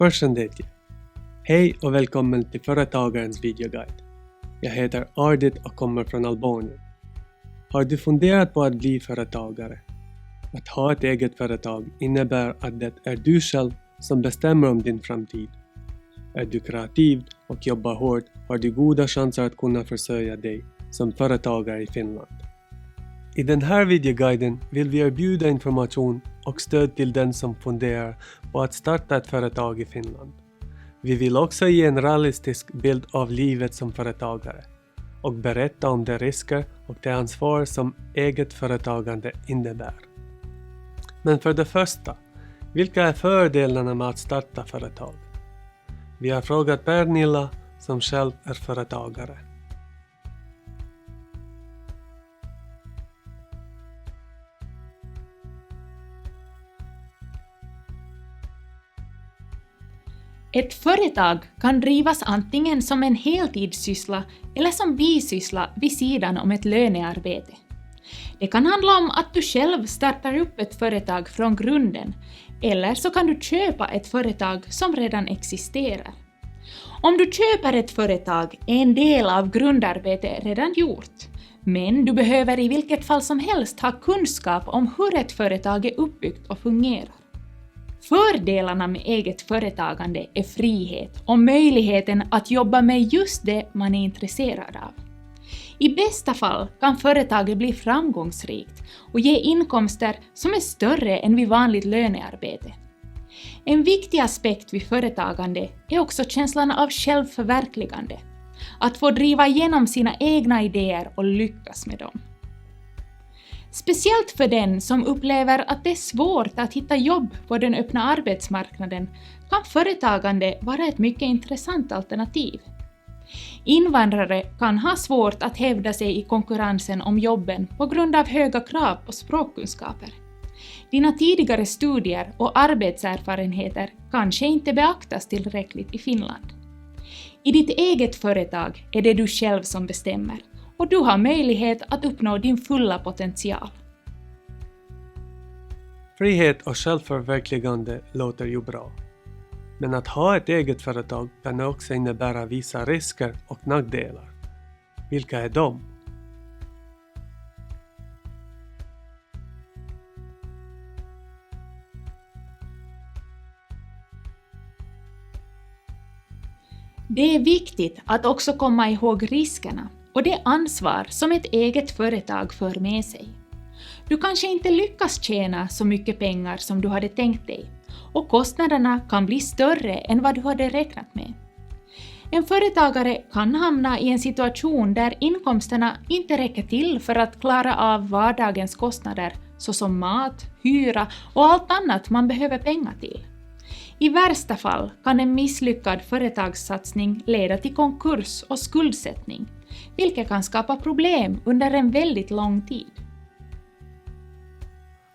Varsågod. Hej och välkommen till Företagarens videoguide. Jag heter Ardit och kommer från Albanien. Har du funderat på att bli företagare? Att ha ett eget företag innebär att det är du själv som bestämmer om din framtid. Är du kreativ och jobbar hårt har du goda chanser att kunna försörja dig som företagare i Finland. I den här videoguiden vill vi erbjuda information och stöd till den som funderar på att starta ett företag i Finland. Vi vill också ge en realistisk bild av livet som företagare och berätta om de risker och det ansvar som eget företagande innebär. Men för det första, vilka är fördelarna med att starta företag? Vi har frågat Pernilla som själv är företagare. Ett företag kan drivas antingen som en heltidssyssla eller som bisyssla vid sidan om ett lönearbete. Det kan handla om att du själv startar upp ett företag från grunden, eller så kan du köpa ett företag som redan existerar. Om du köper ett företag är en del av grundarbetet redan gjort, men du behöver i vilket fall som helst ha kunskap om hur ett företag är uppbyggt och fungerar. Fördelarna med eget företagande är frihet och möjligheten att jobba med just det man är intresserad av. I bästa fall kan företaget bli framgångsrikt och ge inkomster som är större än vid vanligt lönearbete. En viktig aspekt vid företagande är också känslan av självförverkligande. Att få driva igenom sina egna idéer och lyckas med dem. Speciellt för den som upplever att det är svårt att hitta jobb på den öppna arbetsmarknaden kan företagande vara ett mycket intressant alternativ. Invandrare kan ha svårt att hävda sig i konkurrensen om jobben på grund av höga krav på språkkunskaper. Dina tidigare studier och arbetserfarenheter kanske inte beaktas tillräckligt i Finland. I ditt eget företag är det du själv som bestämmer. Och du har möjlighet att uppnå din fulla potential. Frihet och självförverkligande låter ju bra. Men att ha ett eget företag kan också innebära vissa risker och nackdelar. Vilka är de? Det är viktigt att också komma ihåg riskerna och det ansvar som ett eget företag för med sig. Du kanske inte lyckas tjäna så mycket pengar som du hade tänkt dig och kostnaderna kan bli större än vad du hade räknat med. En företagare kan hamna i en situation där inkomsterna inte räcker till för att klara av vardagens kostnader såsom mat, hyra och allt annat man behöver pengar till. I värsta fall kan en misslyckad företagssatsning leda till konkurs och skuldsättning, vilket kan skapa problem under en väldigt lång tid.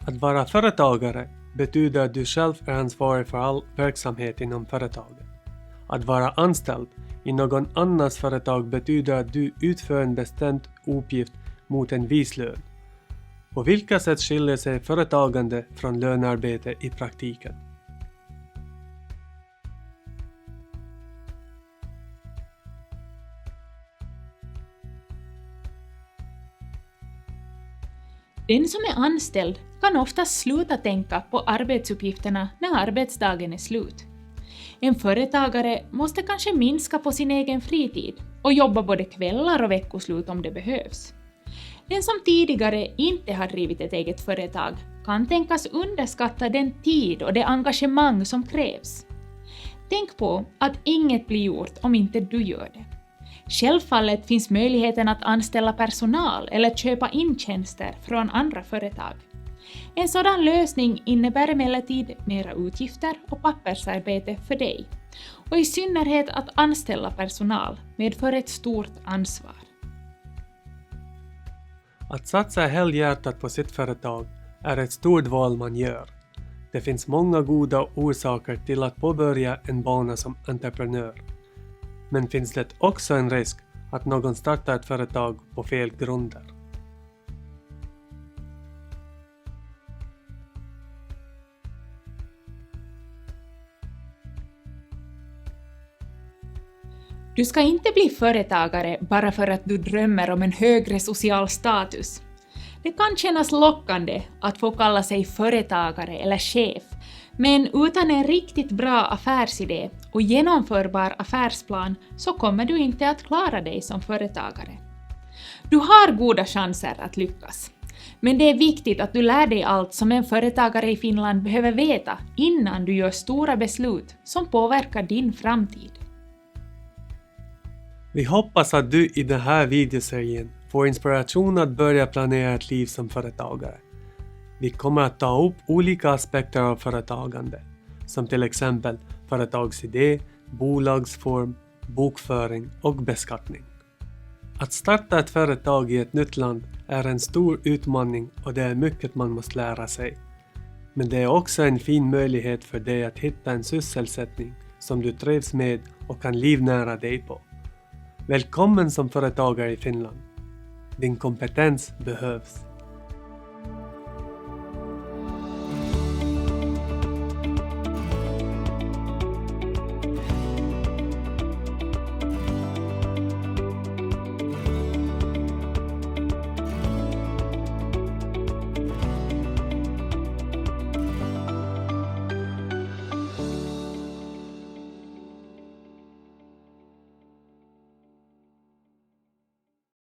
Att vara företagare betyder att du själv är ansvarig för all verksamhet inom företaget. Att vara anställd i någon annans företag betyder att du utför en bestämd uppgift mot en viss lön. På vilka sätt skiljer sig företagande från lönearbete i praktiken? Den som är anställd kan ofta sluta tänka på arbetsuppgifterna när arbetsdagen är slut. En företagare måste kanske minska på sin egen fritid och jobba både kvällar och veckoslut om det behövs. Den som tidigare inte har drivit ett eget företag kan tänkas underskatta den tid och det engagemang som krävs. Tänk på att inget blir gjort om inte du gör det. Självfallet finns möjligheten att anställa personal eller köpa in tjänster från andra företag. En sådan lösning innebär emellertid mera utgifter och pappersarbete för dig. Och i synnerhet att anställa personal medför ett stort ansvar. Att satsa helhjärtat på sitt företag är ett stort val man gör. Det finns många goda orsaker till att påbörja en bana som entreprenör. Men finns det också en risk att någon startar ett företag på fel grunder? Du ska inte bli företagare bara för att du drömmer om en högre social status. Det kan kännas lockande att få kalla sig företagare eller chef, men utan en riktigt bra affärsidé och genomförbar affärsplan så kommer du inte att klara dig som företagare. Du har goda chanser att lyckas, men det är viktigt att du lär dig allt som en företagare i Finland behöver veta innan du gör stora beslut som påverkar din framtid. Vi hoppas att du i den här videoserien får inspiration att börja planera ett liv som företagare. Vi kommer att ta upp olika aspekter av företagande, som till exempel företagsidé, bolagsform, bokföring och beskattning. Att starta ett företag i ett nytt land är en stor utmaning och det är mycket man måste lära sig. Men det är också en fin möjlighet för dig att hitta en sysselsättning som du trivs med och kan livnära dig på. Välkommen som företagare i Finland. Din kompetens behövs.